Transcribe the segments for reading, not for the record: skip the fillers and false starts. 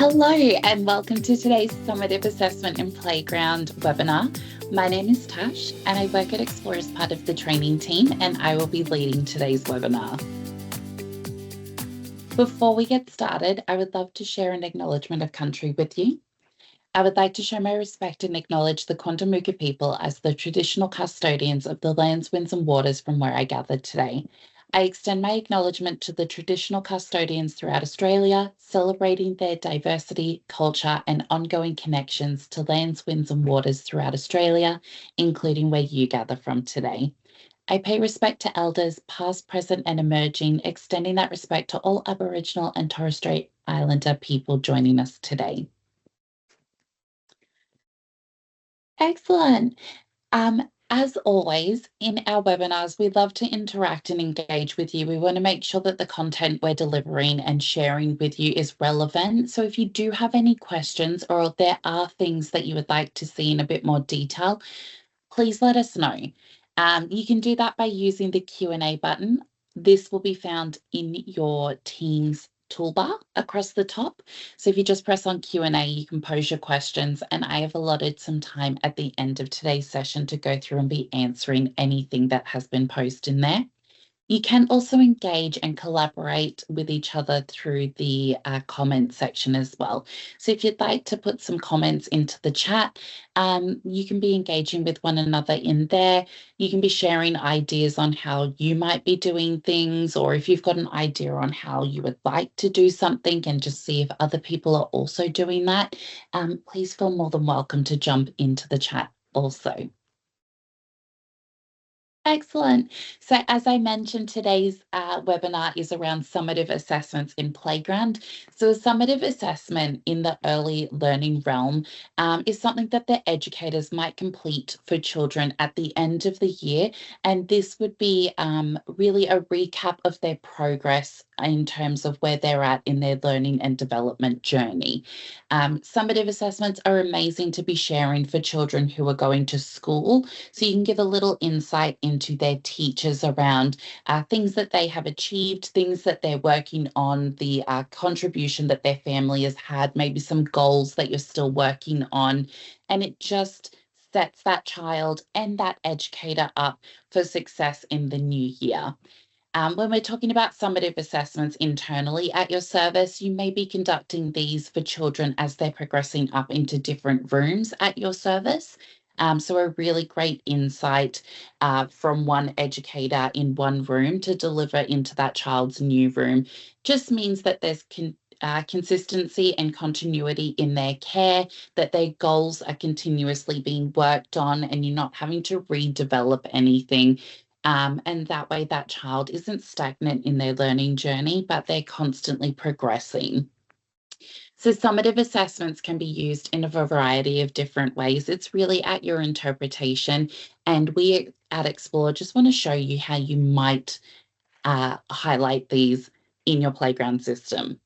Hello and welcome to today's Summative Assessment in Playground webinar. My name is Tash and I work at Xplor as part of the training team, and I will be leading today's webinar. Before we get started, I would love to share an acknowledgement of country with you. I would like to show my respect and acknowledge the Quandamooka people as the traditional custodians of the lands, winds and waters from where I gathered today. I extend my acknowledgement to the traditional custodians throughout Australia, celebrating their diversity, culture and ongoing connections to lands, winds and waters throughout Australia, including where you gather from today. I pay respect to elders, past, present and emerging, extending that respect to all Aboriginal and Torres Strait Islander people joining us today. Excellent. As always, in our webinars, we love to interact and engage with you. We want to make sure that the content we're delivering and sharing with you is relevant. So if you do have any questions or there are things that you would like to see in a bit more detail, please let us know. You can do that by using the Q&A button. This will be found in your Teams toolbar across the top. So if you just press on Q&A, you can pose your questions, and I have allotted some time at the end of today's session to go through and be answering anything that has been posted in there. You can also engage and collaborate with each other through the comment section as well. So if you'd like to put some comments into the chat, you can be engaging with one another in there. You can be sharing ideas on how you might be doing things, or if you've got an idea on how you would like to do something and just see if other people are also doing that, please feel more than welcome to jump into the chat also. Excellent. So as I mentioned, today's webinar is around summative assessments in playground. So a summative assessment in the early learning realm is something that the educators might complete for children at the end of the year. And this would be really a recap of their progress in terms of where they're at in their learning and development journey. Summative assessments are amazing to be sharing for children who are going to school, so you can give a little insight into their teachers around things that they have achieved, things that they're working on, the contribution that their family has had, maybe some goals that you're still working on, and it just sets that child and that educator up for success in the new year. When we're talking about summative assessments internally at your service, you may be conducting these for children as they're progressing up into different rooms at your service. So a really great insight from one educator in one room to deliver into that child's new room just means that there's consistency and continuity in their care, that their goals are continuously being worked on and you're not having to redevelop anything. And that way that child isn't stagnant in their learning journey, but they're constantly progressing. So summative assessments can be used in a variety of different ways. It's really at your interpretation. And we at Xplor just want to show you how you might highlight these in your playground system.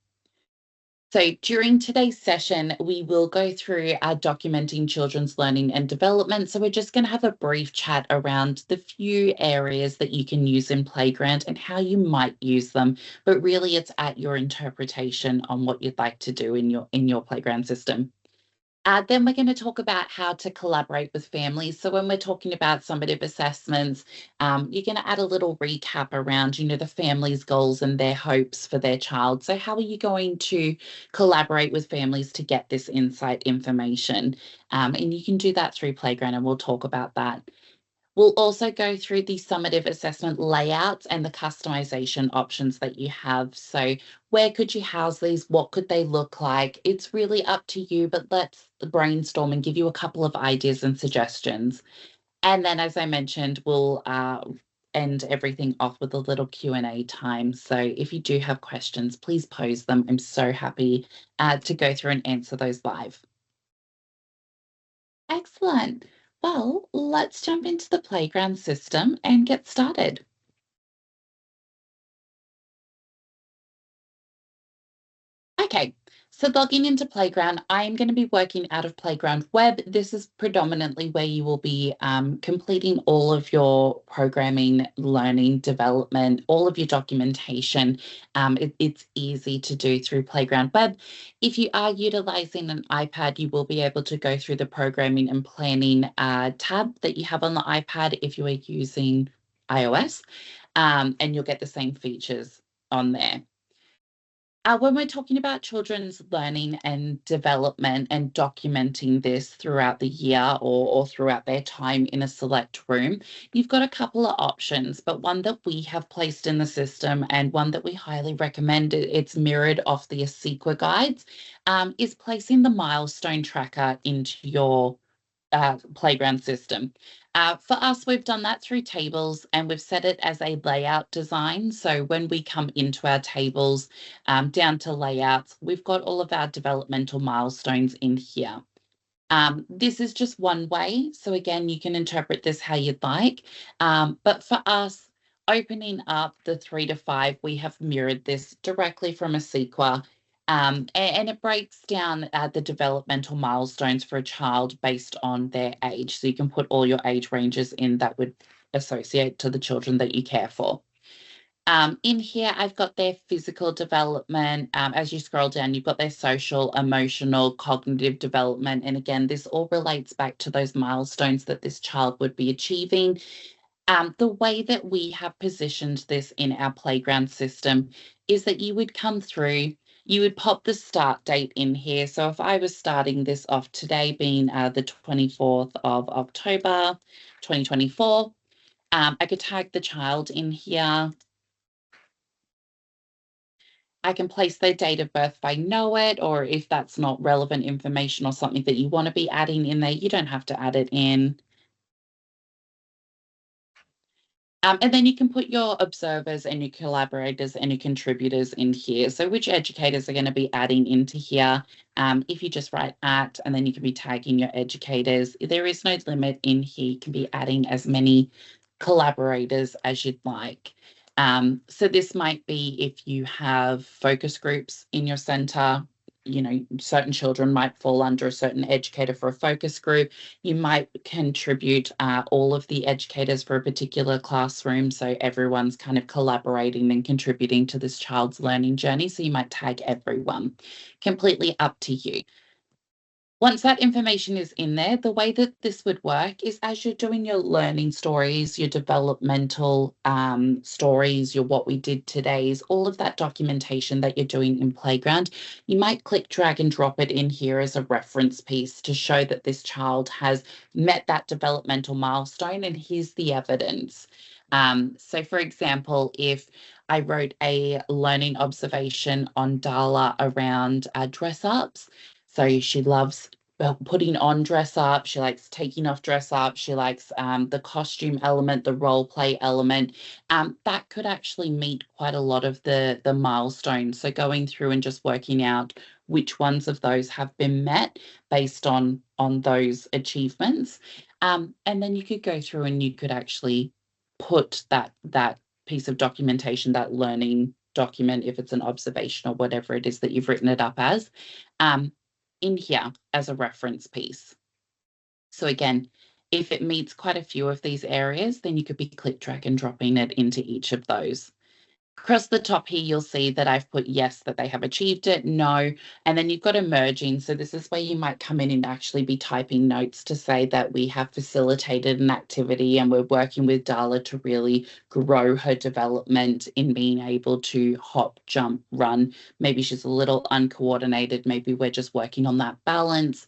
So during today's session, we will go through documenting children's learning and development. So we're just going to have a brief chat around the few areas that you can use in playground and how you might use them. But really, it's at your interpretation on what you'd like to do in your playground system. Then we're going to talk about how to collaborate with families. So when we're talking about summative assessments, you're going to add a little recap around, the family's goals and their hopes for their child. So how are you going to collaborate with families to get this insight information? And you can do that through Playground, and we'll talk about that. We'll also go through the summative assessment layouts and the customization options that you have. So where could you house these? What could they look like? It's really up to you, but let's brainstorm and give you a couple of ideas and suggestions. And then, as I mentioned, we'll end everything off with a little Q&A time. So if you do have questions, please pose them. I'm so happy to go through and answer those live. Excellent. Well, let's jump into the playground system and get started. Okay, So logging into Playground, I'm going to be working out of Playground Web. This is predominantly where you will be completing all of your programming, learning, development, all of your documentation. It's easy to do through Playground Web. If you are utilizing an iPad, you will be able to go through the programming and planning tab that you have on the iPad if you are using iOS, and you'll get the same features on there. When we're talking about children's learning and development and documenting this throughout the year or throughout their time in a select room, you've got a couple of options, but one that we have placed in the system and one that we highly recommend, it's mirrored off the Sequa guides, is placing the milestone tracker into your playground system. For us, we've done that through tables and we've set it as a layout design. So when we come into our tables down to layouts, we've got all of our developmental milestones in here. This is just one way. So again, you can interpret this how you'd like. But for us, opening up the 3 to 5, we have mirrored this directly from a Sequa. And it breaks down the developmental milestones for a child based on their age. So you can put all your age ranges in that would associate to the children that you care for. In here, I've got their physical development. As you scroll down, you've got their social, emotional, cognitive development. And again, this all relates back to those milestones that this child would be achieving. The way that we have positioned this in our playground system is that you would come through, you would pop the start date in here. So if I was starting this off today being the 24th of October, 2024, I could tag the child in here. I can place their date of birth if I know it, or if that's not relevant information or something that you want to be adding in there, you don't have to add it in. And then you can put your observers and your collaborators and your contributors in here. So which educators are going to be adding into here? If you just write at, and then you can be tagging your educators. There is no limit in here. You can be adding as many collaborators as you'd like. So this might be if you have focus groups in your centre, you know, certain children might fall under a certain educator for a focus group. You might contribute all of the educators for a particular classroom. So everyone's kind of collaborating and contributing to this child's learning journey. So you might tag everyone. Completely up to you. Once that information is in there, the way that this would work is as you're doing your learning stories, your developmental stories, your what we did today's, all of that documentation that you're doing in Playground, you might click, drag and drop it in here as a reference piece to show that this child has met that developmental milestone and here's the evidence. So for example, if I wrote a learning observation on Dala around dress ups, so she loves putting on dress up. She likes taking off dress up. She likes the costume element, the role play element. That could actually meet quite a lot of the milestones. So going through and just working out which ones of those have been met based on those achievements. And then you could go through and you could actually put that piece of documentation, that learning document, if it's an observation or whatever it is that you've written it up as, in here as a reference piece. So again, if it meets quite a few of these areas, then you could be click, drag and dropping it into each of those. Across the top here, you'll see that I've put yes, that they have achieved it, no, and then you've got emerging. So this is where you might come in and actually be typing notes to say that we have facilitated an activity and we're working with Dala to really grow her development in being able to hop, jump, run. Maybe she's a little uncoordinated. Maybe we're just working on that balance.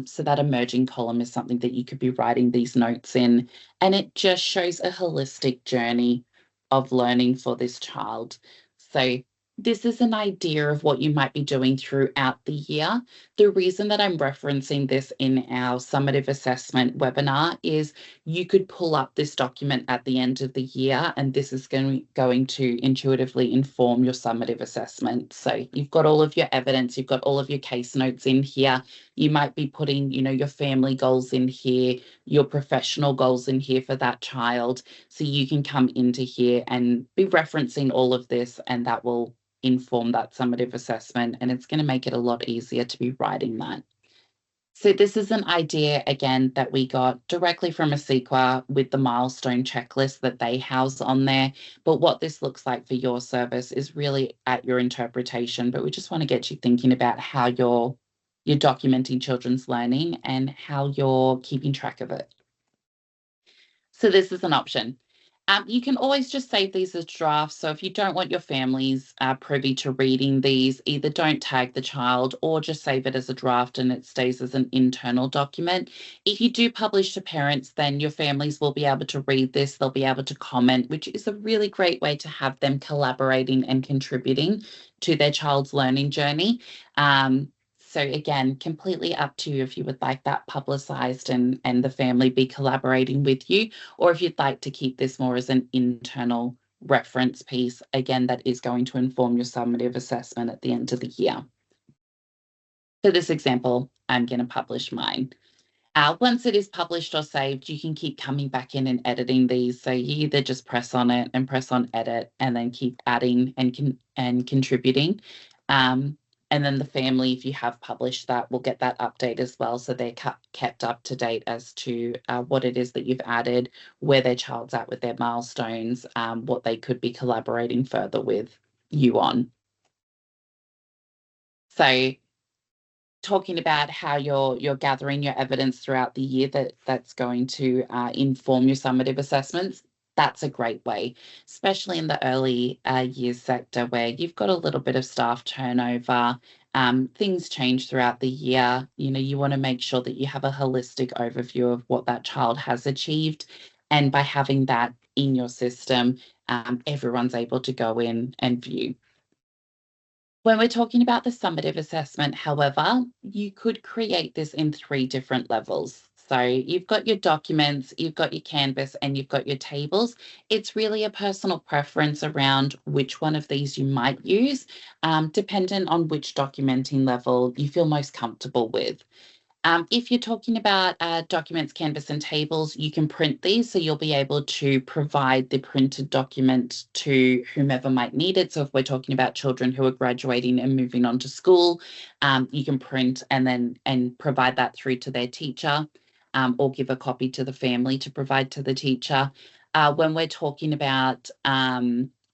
So that emerging column is something that you could be writing these notes in, and it just shows a holistic journey of learning for this child. So this is an idea of what you might be doing throughout the year. The reason that I'm referencing this in our summative assessment webinar is you could pull up this document at the end of the year, and this is going to intuitively inform your summative assessment. So you've got all of your evidence, you've got all of your case notes in here. You might be putting, you know, your family goals in here, your professional goals in here for that child. So you can come into here and be referencing all of this, and that will inform that summative assessment, and it's going to make it a lot easier to be writing that. So this is an idea, again, that we got directly from Asequa with the milestone checklist that they house on there. But what this looks like for your service is really at your interpretation. But we just want to get you thinking about how you're documenting children's learning and how you're keeping track of it. So this is an option. You can always just save these as drafts. So if you don't want your families privy to reading these, either don't tag the child or just save it as a draft and it stays as an internal document. If you do publish to parents, then your families will be able to read this. They'll be able to comment, which is a really great way to have them collaborating and contributing to their child's learning journey. So again, completely up to you if you would like that publicised and the family be collaborating with you, or if you'd like to keep this more as an internal reference piece, again, that is going to inform your summative assessment at the end of the year. For this example, I'm going to publish mine. Once it is published or saved, you can keep coming back in and editing these. So you either just press on it and press on edit and then keep adding and contributing. And then the family, if you have published that, will get that update as well. So they're kept up to date as to what it is that you've added, where their child's at with their milestones, what they could be collaborating further with you on. So talking about how you're gathering your evidence throughout the year that's going to inform your summative assessments. That's a great way, especially in the early years sector where you've got a little bit of staff turnover. Things change throughout the year. You want to make sure that you have a holistic overview of what that child has achieved. And by having that in your system, everyone's able to go in and view. When we're talking about the summative assessment, however, you could create this in 3 different levels. So you've got your documents, you've got your Canvas, and you've got your tables. It's really a personal preference around which one of these you might use, dependent on which documenting level you feel most comfortable with. If you're talking about documents, Canvas, and tables, you can print these, so you'll be able to provide the printed document to whomever might need it. So if we're talking about children who are graduating and moving on to school, you can print and provide that through to their teacher, or give a copy to the family to provide to the teacher. When we're talking about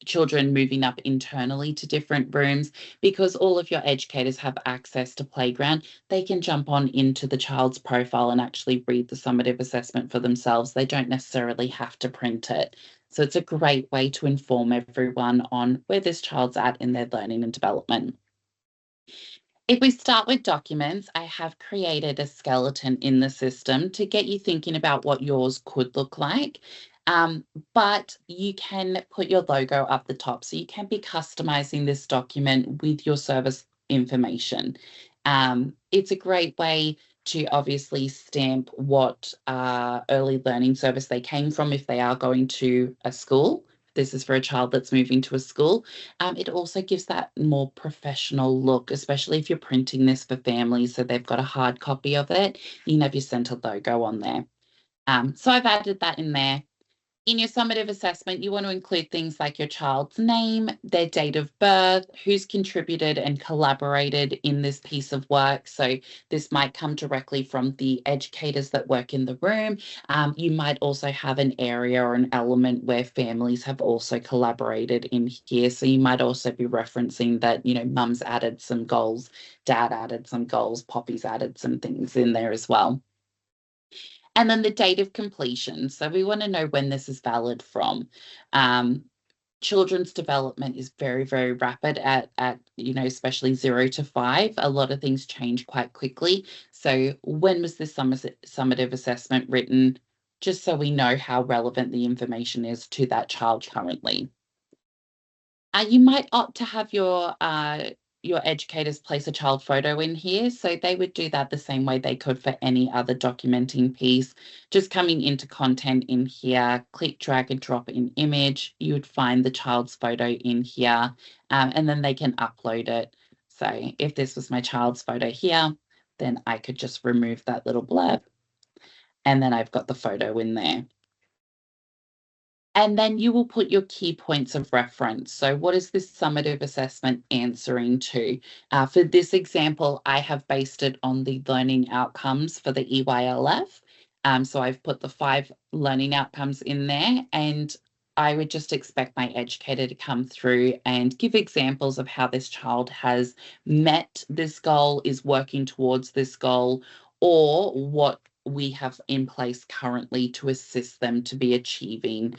children moving up internally to different rooms, because all of your educators have access to Playground, they can jump on into the child's profile and actually read the summative assessment for themselves. They don't necessarily have to print it. So it's a great way to inform everyone on where this child's at in their learning and development. If we start with documents, I have created a skeleton in the system to get you thinking about what yours could look like. But you can put your logo up the top. So you can be customizing this document with your service information. It's a great way to obviously stamp what early learning service they came from if they are going to a school. This is for a child that's moving to a school. It also gives that more professional look, especially if you're printing this for families, so they've got a hard copy of it. You can have your centre logo on there. So I've added that in there. In your summative assessment, you want to include things like your child's name, their date of birth, who's contributed and collaborated in this piece of work. So this might come directly from the educators that work in the room. You might also have an area or an element where families have also collaborated in here. So you might also be referencing that, mum's added some goals, dad added some goals, Poppy's added some things in there as well. And then the date of completion. So we want to know when this is valid from. Children's development is very, very rapid at especially 0 to 5. A lot of things change quite quickly. So when was this summative assessment written? Just so we know how relevant the information is to that child currently. You might opt to have your educators place a child photo in here. So they would do that the same way they could for any other documenting piece. Just coming into content in here, click, drag and drop in image, you would find the child's photo in here, and then they can upload it. So if this was my child's photo here, then I could just remove that little blurb. And then I've got the photo in there. And then you will put your key points of reference. So what is this summative assessment answering to? For this example, I have based it on the learning outcomes for the EYLF. So I've put the 5 learning outcomes in there, and I would just expect my educator to come through and give examples of how this child has met this goal, is working towards this goal, or what we have in place currently to assist them to be achieving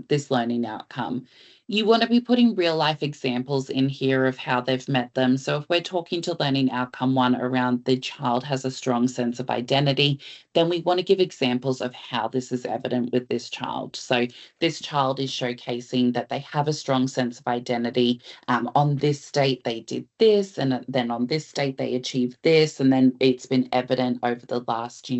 this learning outcome. You want to be putting real life examples in here of how they've met them. So if we're talking to learning outcome 1 around the child has a strong sense of identity, then we want to give examples of how this is evident with this child. So this child is showcasing that they have a strong sense of identity. On this date, they did this, and then on this date, they achieved this. And then it's been evident over the last,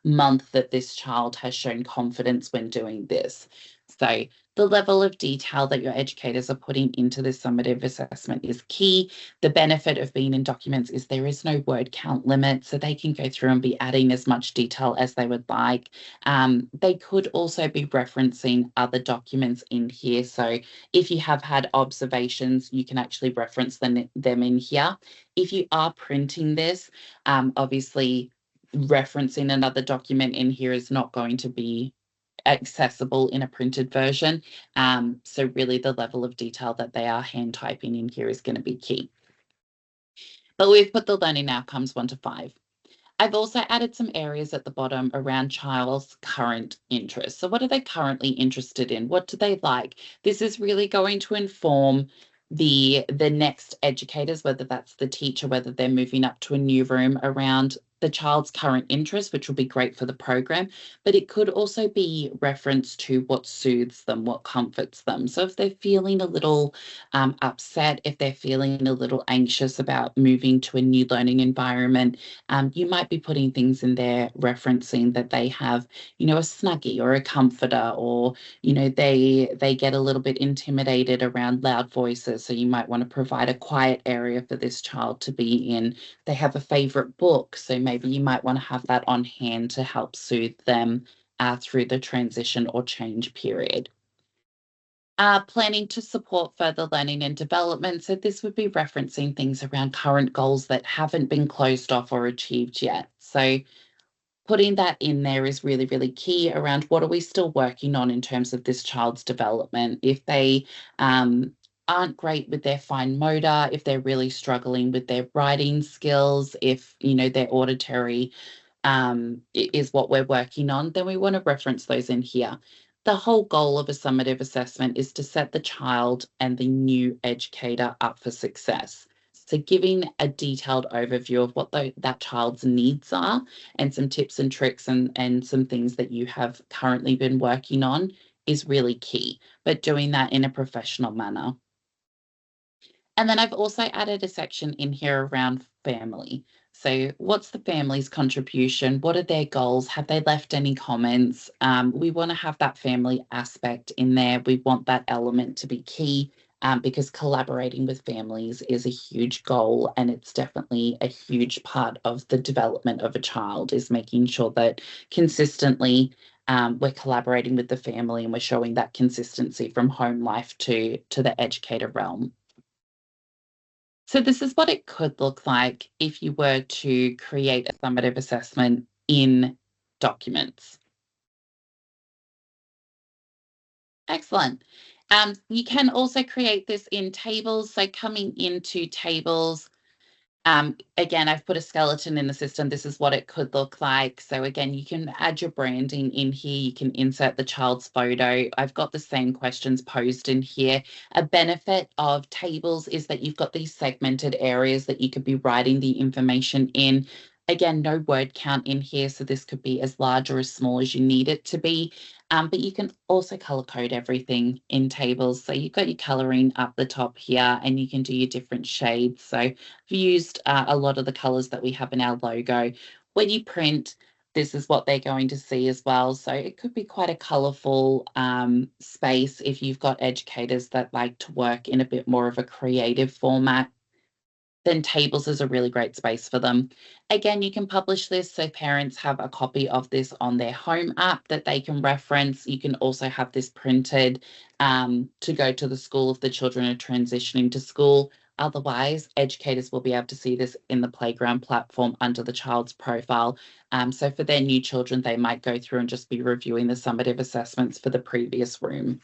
month that this child has shown confidence when doing this. So the level of detail that your educators are putting into this summative assessment is key. The benefit of being in documents is there is no word count limit, so they can go through and be adding as much detail as they would like. They could also be referencing other documents in here. So if you have had observations, you can actually reference them in here. If you are printing this, obviously referencing another document in here is not going to be accessible in a printed version. So really the level of detail that they are hand typing in here is going to be key. But we've put the learning outcomes 1 to 5. I've also added some areas at the bottom around child's current interests. So what are they currently interested in? What do they like? This is really going to inform the next educators, whether that's the teacher, whether they're moving up to a new room, around the child's current interest, which will be great for the program, but it could also be reference to what soothes them, what comforts them. So if they're feeling a little upset, if they're feeling a little anxious about moving to a new learning environment, you might be putting things in there referencing that they have, a Snuggie or a comforter, or, they get a little bit intimidated around loud voices. So you might want to provide a quiet area for this child to be in. They have a favorite book. So maybe you might want to have that on hand to help soothe them through the transition or change period. Planning to support further learning and development. So this would be referencing things around current goals that haven't been closed off or achieved yet. So putting that in there is really, really key around what are we still working on in terms of this child's development. If they aren't great with their fine motor, if they're really struggling with their writing skills, if, their auditory is what we're working on, then we want to reference those in here. The whole goal of a summative assessment is to set the child and the new educator up for success. So giving a detailed overview of what that child's needs are, and some tips and tricks and some things that you have currently been working on is really key, but doing that in a professional manner. And then I've also added a section in here around family. So what's the family's contribution? What are their goals? Have they left any comments? We want to have that family aspect in there. We want that element to be key, because collaborating with families is a huge goal, and it's definitely a huge part of the development of a child, is making sure that consistently we're collaborating with the family and we're showing that consistency from home life to the educator realm. So this is what it could look like if you were to create a summative assessment in documents. Excellent. You can also create this in tables. So coming into tables, again, I've put a skeleton in the system. This is what it could look like. So again, you can add your branding in here. You can insert the child's photo. I've got the same questions posed in here. A benefit of tables is that you've got these segmented areas that you could be writing the information in. Again, no word count in here, so this could be as large or as small as you need it to be. But you can also color code everything in tables. So you've got your coloring up the top here, and you can do your different shades. So I've used a lot of the colors that we have in our logo. When you print, this is what they're going to see as well. So it could be quite a colorful space if you've got educators that like to work in a bit more of a creative format. then tables is a really great space for them. Again, you can publish this so parents have a copy of this on their home app that they can reference. You can also have this printed to go to the school if the children are transitioning to school. Otherwise, educators will be able to see this in the playground platform under the child's profile. So for their new children, they might go through and just be reviewing the summative assessments for the previous room.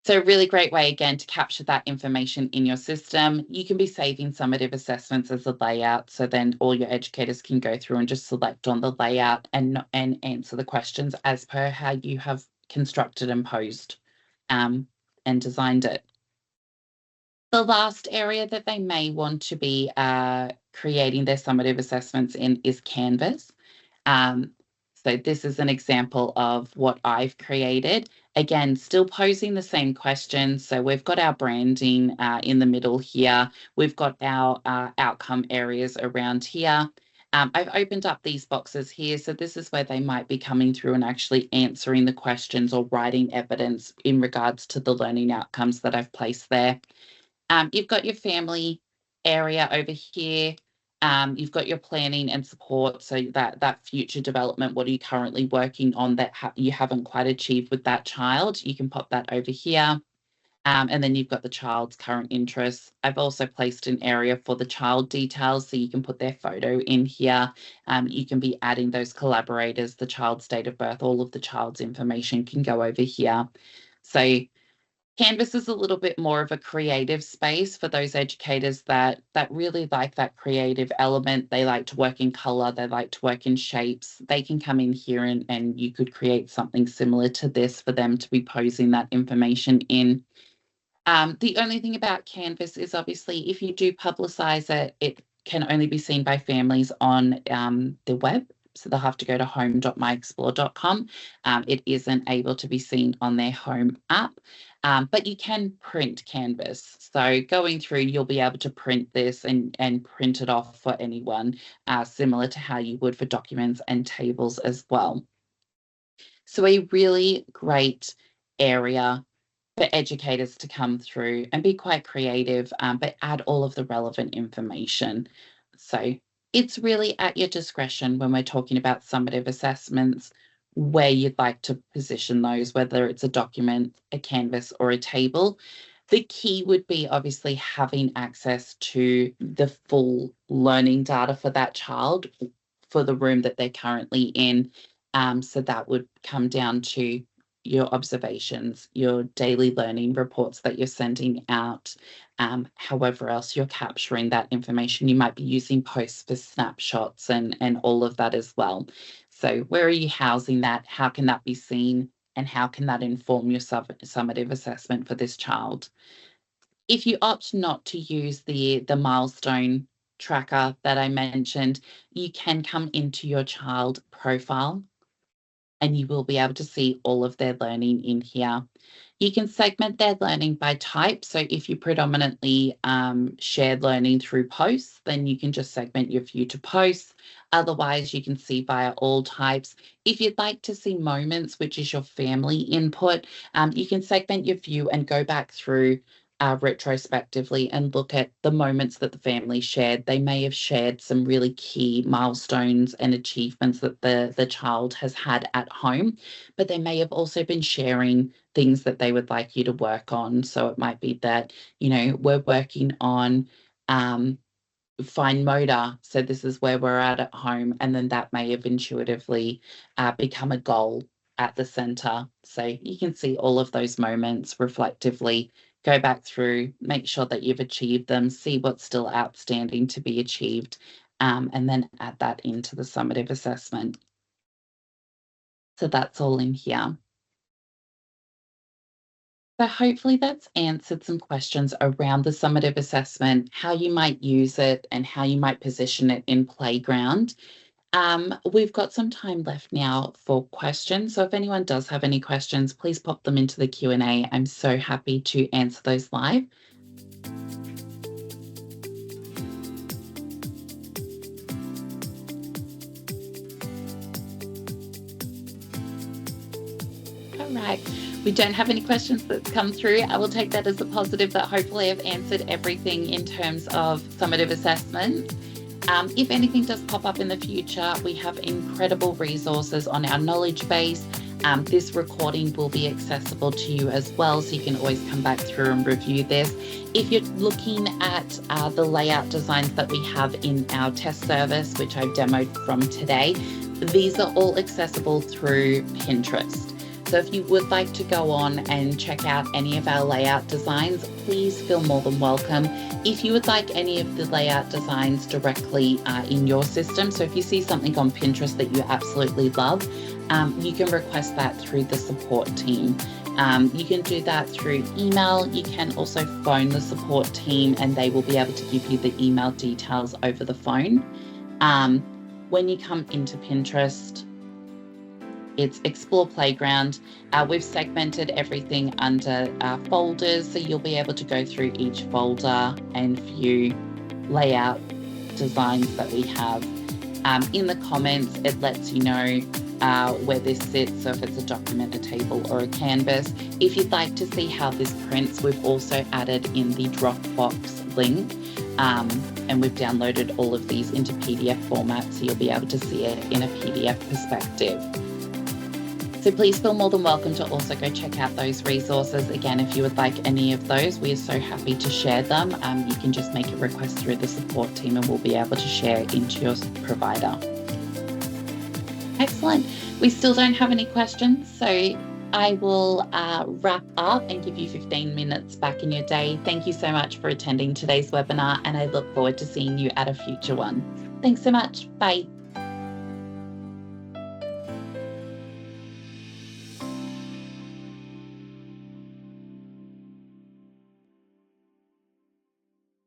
So a really great way, again, to capture that information in your system. You can be saving summative assessments as a layout, so then all your educators can go through and just select on the layout and answer the questions as per how you have constructed and posed and designed it. The last area that they may want to be creating their summative assessments in is Canvas. So this is an example of what I've created. Again, still posing the same questions. So we've got our branding in the middle here. We've got our outcome areas around here. I've opened up these boxes here. So this is where they might be coming through and actually answering the questions or writing evidence in regards to the learning outcomes that I've placed there. You've got your family area over here. You've got your planning and support, so that future development, what are you currently working on that you haven't quite achieved with that child? You can pop that over here. And then you've got the child's current interests. I've also placed an area for the child details, so you can put their photo in here. You can be adding those collaborators, the child's date of birth, all of the child's information can go over here. So Canvas is a little bit more of a creative space for those educators that really like that creative element. They like to work in color, they like to work in shapes. They can come in here and you could create something similar to this for them to be posing that information in. The only thing about Canvas is obviously if you do publicize it, it can only be seen by families on the web. So they'll have to go to home.myxplore.com. It isn't able to be seen on their home app, but you can print Canvas. So going through, you'll be able to print this and print it off for anyone, similar to how you would for documents and tables as well. So a really great area for educators to come through and be quite creative, but add all of the relevant information. So it's really at your discretion when we're talking about summative assessments, where you'd like to position those, whether it's a document, a canvas, or a table. The key would be obviously having access to the full learning data for that child for the room that they're currently in. So that would come down to your observations, your daily learning reports that you're sending out, however else you're capturing that information. You might be using posts for snapshots and all of that as well. So where are you housing that? How can that be seen? And how can that inform your summative assessment for this child? If you opt not to use the milestone tracker that I mentioned, you can come into your child profile and you will be able to see all of their learning in here. You can segment their learning by type. So if you predominantly shared learning through posts, then you can just segment your view to posts. Otherwise, you can see via all types. If you'd like to see moments, which is your family input, you can segment your view and go back through retrospectively and look at the moments that the family shared. They may have shared some really key milestones and achievements that the child has had at home, but they may have also been sharing things that they would like you to work on. So it might be that, we're working on fine motor. So this is where we're at home. And then that may have intuitively become a goal at the center. So you can see all of those moments reflectively, go back through, make sure that you've achieved them, see what's still outstanding to be achieved, and then add that into the summative assessment. So that's all in here. So hopefully that's answered some questions around the summative assessment, how you might use it and how you might position it in Playground. We've got some time left now for questions. So if anyone does have any questions, please pop them into the Q&A. I'm so happy to answer those live. All right. We don't have any questions that's come through. I will take that as a positive that hopefully I've answered everything in terms of summative assessment. If anything does pop up in the future, we have incredible resources on our knowledge base. This recording will be accessible to you as well, so you can always come back through and review this. If you're looking at the layout designs that we have in our test service, which I've demoed from today, these are all accessible through Pinterest. So if you would like to go on and check out any of our layout designs, please feel more than welcome. If you would like any of the layout designs directly in your system, so if you see something on Pinterest that you absolutely love, you can request that through the support team. You can do that through email. You can also phone the support team and they will be able to give you the email details over the phone. When you come into Pinterest, it's Xplor Playground. We've segmented everything under folders, so you'll be able to go through each folder and view layout designs that we have. In the comments, it lets you know where this sits, so if it's a document, a table, or a canvas. If you'd like to see how this prints, we've also added in the Dropbox link, and we've downloaded all of these into PDF format, so you'll be able to see it in a PDF perspective. So please feel more than welcome to also go check out those resources. Again, if you would like any of those, we are so happy to share them. You can just make a request through the support team and we'll be able to share into your provider. Excellent. We still don't have any questions, so I will wrap up and give you 15 minutes back in your day. Thank you so much for attending today's webinar, and I look forward to seeing you at a future one. Thanks so much. Bye.